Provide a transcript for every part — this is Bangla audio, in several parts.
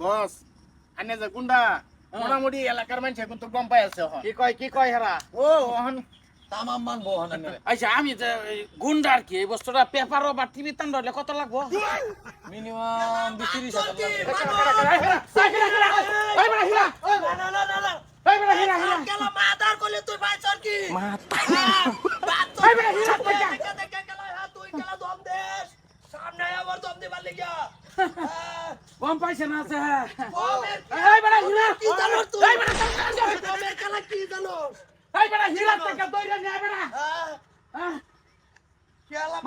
বস আনে যে গুন্ডা মোটামুটি এলাকার মানুষ এখন তো গম পাই আছে কি কয় হেরা ও ওহন তামাম মানবো হন আচ্ছা আমি যে গুন্ডার কি এই বস্তুটা পেপারও বা টিভি টান ধরলে কত লাগবো মিনিমাম 20-30 কম পাইছে না আছে হীরা থেকে দৌড়ে নিয়ে বেড়া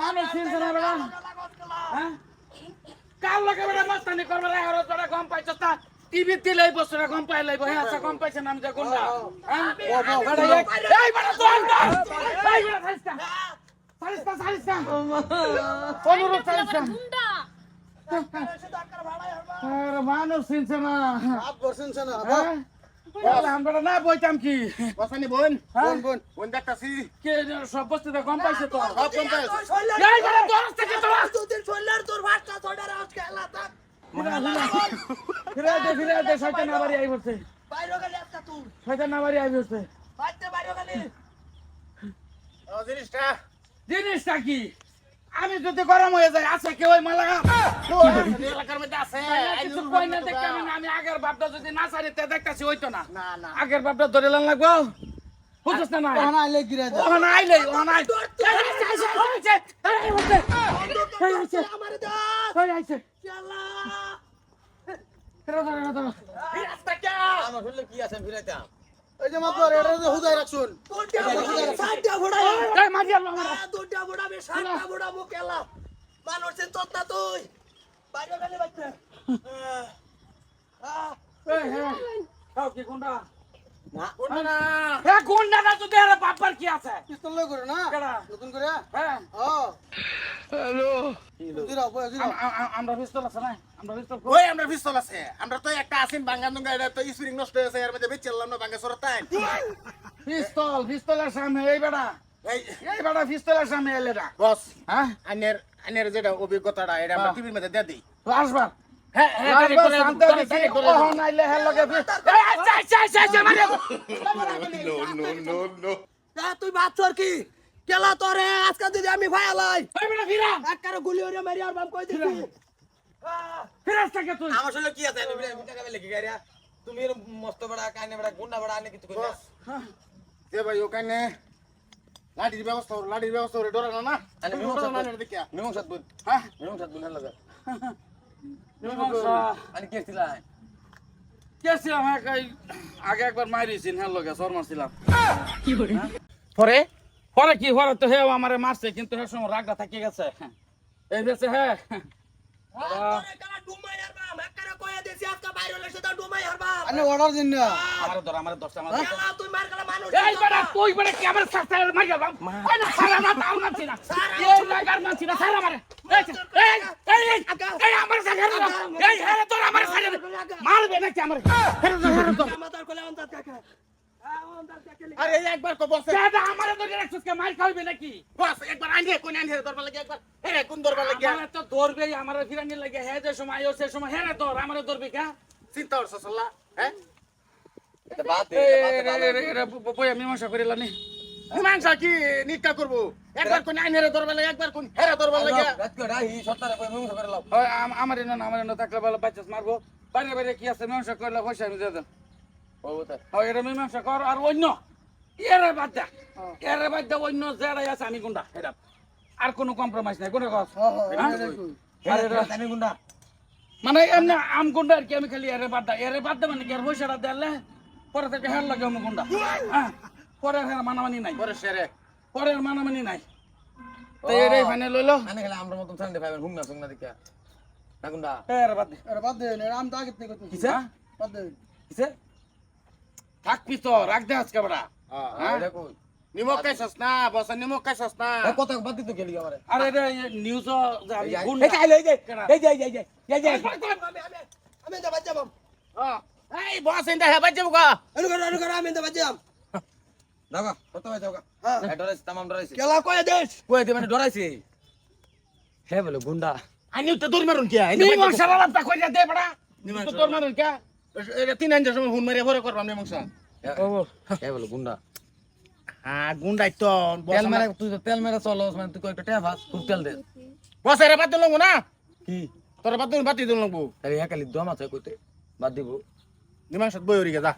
মানুষ চিনছে না বেড়া কাল লাগে বেড়া মাস্তানি করবে রে হরত বেড়া গম পাইছ তা টিভি দিলে এই বছরে গম পাই লাইব হ্যাঁ আচ্ছা গম পাইছে না আমি যে গুন্ডা এই বেড়া দৌড় এই বেড়া সারিস্তা অনুরোধ সারিস্তা মানুষ চিনছে না আমরা না বইতাম কি বসানি বোন বোন বোন বোন দেখতাছি কে সব বস্তুতে গম পাইছে তো সব গম পাই এই বেড়া দৌড় থেকে তো ফিরে দে শয়তান আবারই আই বসে শয়তান আবারই আই বসে ও জিনিসটা জিনিসটা কি আমি যদি গরম হয়ে যাই আছে কেউ ওই মালা এলাকার মধ্যে আছে কিছু কই না দেখতে আমি আগের বাপটা যদি না সারিতে দেখতাছি হইতো না না না আগের বাপটা ধরে লান লাগবো বুঝছ না ওখানে আইলে গিরা দে ওখানে আইলে ওখানে আইছে আমার হইলে কি আছে ফিরাইতাম এই যে মাত্র এটা যে হুদাই রাখছুন এই মাঝি আলো আমার এই হে খাও কি গুন্ডা কোনটা না হে গুন্ডা না যদি আরে বাপার কি আছে পিস্তল লই করে না কেডা নতুন করে হ্যাঁ ও হ্যালো আমরা পিস্তল আছে না আমরা পিস্তল ওই আমরা পিস্তল আছে আমরা তো একটা আছেন বাঙ্গানুঙ্গা এটা তো স্প্রিং নষ্ট হয়েছে এর মধ্যে বেচলাম না বাঙ্গা সরতাই পিস্তলের সামনে এই বেড়া এই এই বেড়া পিস্তলের সামনে এলে না বস হ্যাঁ আনের যেটা অভিজ্ঞতাটা এটা আমরা টিভির মধ্যে দিয়ে দিই আসবার হ্যাঁ তুই ভাবছর কি কেলা তোরে আজকে যদি আমি ভাইয়ালাই একবারে গুলি ওরে মারি আর বাম কই দিছি তুই আমার আসলে কি আছে আমি টাকা বেলে কি গাড়িয়া তুমি এর মস্ত বড় কানে বড় গুন্ডা বড় আনে কিছু কই না যে ভাই ওখানে লাঠির ব্যবস্থা করে ডরানো না আরে দেখিয়া মেমং সাত বুন হ্যাঁ মেমং সাত বুন লাগা মীমাংসা আরে কি ছিলা কেসি আমাকে আগে একবার মারিছিন হ্যাঁ লগে সর মারছিলাম পরে পরে কি পরে তো হে আমারে মারছে কিন্তু হে সময় রাগটা থাকি গেছে এই বেছে হ্যাঁ আনে অর্ডার দিন না আমার দশটা আমার এই বেটা তুই বেটা কি আমার সাথে মার গেলাম ওই না সারা না তাও না চিনা এই লাগার না চিনা সারা মারে এই আমার সাথে এই হ্যাঁ তোর আমার সাথে মারবে নাকি আমার আরে একবার কো বস দাদা আমারে তো রাখছিস কে মার খাইবে নাকি বস একবার আইনে কোন আইনে দরবার লাগে একবার হে কোন দরবার লাগে আমারে তো ধরবেই আমারে ফিরানি লাগে হে যে সময় আইও সে সময় হ্যাঁ তোর আমারে ধরবি কা চিন্তা করছ সাল্লাহ হ্যাঁ এটা বাদ দে বই আমি মশা করিলাম নি মীমাংসা কি নিকা করব একবার কোন আইনে দরবার লাগে একবার কোন হেরা দরবার লাগে রাত করে রাহি সত্তারে কই মেমং করে লাও আমার না থাকলে বলে বাচ্চাস মারবো বাইরে বাইরে কি আছে মীমাংসা করলে পয়সা আমি দিয়ে দেন ও তা এটা মীমাংসা কর আর অন্য এরে বাদ দে অন্য যারাই আছে আমি গুন্ডা এটা আর কোনো কম্প্রোমাইজ নাই কোনো কথা আমি গুন্ডা মানে এমনি আম গুন্ডা আর কি আমি খালি এরে বাদ দে মানে কি আর পয়সাটা দিলে পরে থেকে হের লাগে আমি গুন্ডা হ্যাঁ পরে হের মানামানি নাই পরে সেরে পরের মানামানি নাই তো এরে ফাইনাল লইলো আনে খেলে আমরা মতন সানডে পাইবেন হুম না দেখা না গুন্ডা এরে বাদ দে আরে বাদ দে আম তো আগে থেকে করতেছি কিসে বাদ দে কিসে থাকবি তো রাখ দে আজকে বড়া হ্যাঁ দেখো নিমক খাইছস না বস নিমক খাইছস না কত বাদ দিতে গেলি আমারে আরে রে নিউজ আমি গুন্ডা আমি দা বাচ্চা বাম এই বস ইন্দা হে বাজে বুকা আনু কর আমি দা বাচ্চা দাও কত বাই দাও হ্যাঁ ডরাইছ তামাম ডরাইছ কেলা কয় দেশ কই দে মানে ডরাইছি হে বলে গুন্ডা আনি তো দূর মারুন কি আইনি মীমাংসা লাভটা কইরা দে বড়া নিমাংস তোর মানে কে এটা 3 আঞ্জার সময় ফোন মারিয়া ভরে করবাম নিমাংস কে বলো গুন্ডা হ্যাঁ গুন্ডাই তো তেল মেরে তুই তো তেল মেরে চলস মানে তুই কয়েকটা টেয়া ভাস খুব তেল দে বসে রে বাদ দিল না কি তোর বাদ দিল বাতি দিল লাগবো আরে হ্যাঁ খালি দম আছে কইতে বাদ দিব নিমাংস বই হরি যা